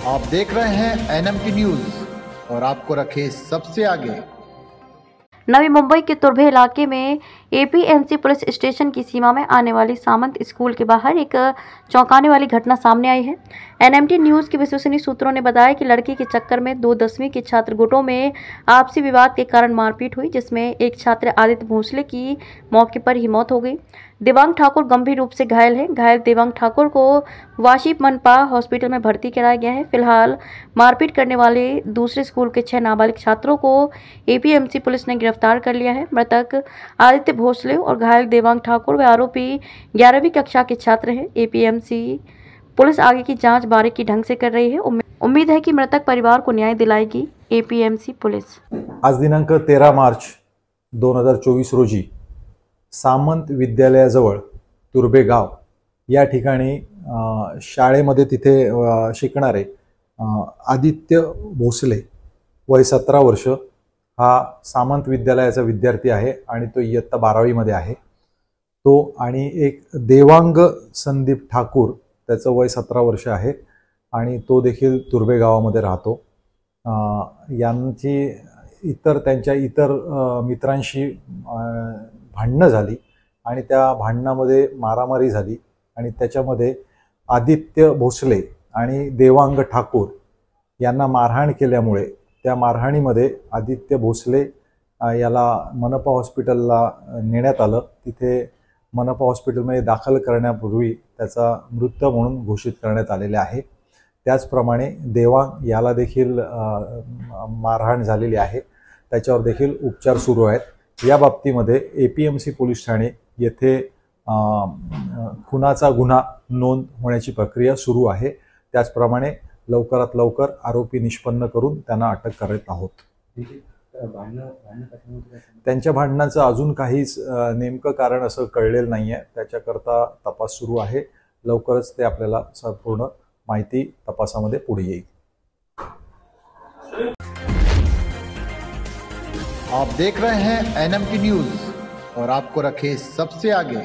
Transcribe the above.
आप देख रहे हैं NMT न्यूज और आपको रखे सबसे आगे। नवी मुंबई के तुर्भे इलाके में APMC पुलिस स्टेशन की सीमा में आने वाली सामंत स्कूल के बाहर एक चौंकाने वाली घटना सामने आई है। NMT न्यूज के विश्वसनीय सूत्रों ने बताया कि लड़की के चक्कर में 2 10वीं के छात्र गुटों में आपसी विवाद के कारण मारपीट हुई, जिसमें एक छात्र आदित्य भोसले की मौके पर ही मौत हो गई। देवांग ठाकुर गंभीर रूप से घायल है। घायल देवांग ठाकुर को वाशी मनपा हॉस्पिटल में भर्ती कराया गया है। फिलहाल मारपीट करने वाले दूसरे स्कूल के 6 नाबालिग छात्रों को APMC पुलिस ने गिरफ्तार कर लिया है। मृतक आदित्य भोसले और घायल देवांग ठाकुर व आरोपी 11वीं कक्षा के छात्र हैं। APMC पुलिस आगे की जांच बारीकी ढंग से कर रही है। उम्मीद है कि मृतक परिवार को न्याय दिलाएगी APMC पुलिस। आज दिनांक 13 मार्च 2024 रोजी सामंत विद्यालयाजवळ तुर्भे गाव या ठिकाणी शाळेमध्ये तिथे शिकणारे आदित्य भोसले वय 17 वर्ष हा सामंत विद्यालयाचा विद्यार्थी आहे आणि तो इयत्ता 12वी मध्ये आहे। तो आणि एक देवांग संदीप ठाकूर त्याचं वय 17 वर्ष आहे आणि तो देखील तुर्भे गावामध्ये राहतो। यांची त्यांच्या इतर मित्रांशी भांडणं झाली आणि त्या भांडणामध्ये मारामारी झाली आणि त्याच्यामध्ये आदित्य भोसले आणि देवांग ठाकूर यांना मारहाण केल्यामुळे त्या मारहाणीमध्ये आदित्य भोसले याला मनपा हॉस्पिटलला नेण्यात आलं। तिथे मनपा हॉस्पिटलमध्ये दाखल करण्यापूर्वी त्याचा मृत म्हणून घोषित करण्यात आलेले आहे। त्याचप्रमाणे देवांग याला देखील मारहाण झालेली आहे, त्याच्यावर देखील उपचार सुरू आहेत। या बाबतीमध्ये APMC पोलीस ठाणे येथे खुनाचा गुन्हा नोंद होण्याची प्रक्रिया सुरू आहे। त्याचप्रमाणे लवकरात लवकर आरोपी निष्पन्न करून त्यांना अटक करत आहोत। त्यांच्या भांडणाचं अजून काहीच नेमकं कारण असं कळलेलं नाहीये, त्याच्याकरता तपास सुरू आहे। लवकरच ते आपल्याला संपूर्ण माहिती तपासामध्ये पुढे येईल। आप देख रहे हैं NMT न्यूज और आपको रखे सबसे आगे।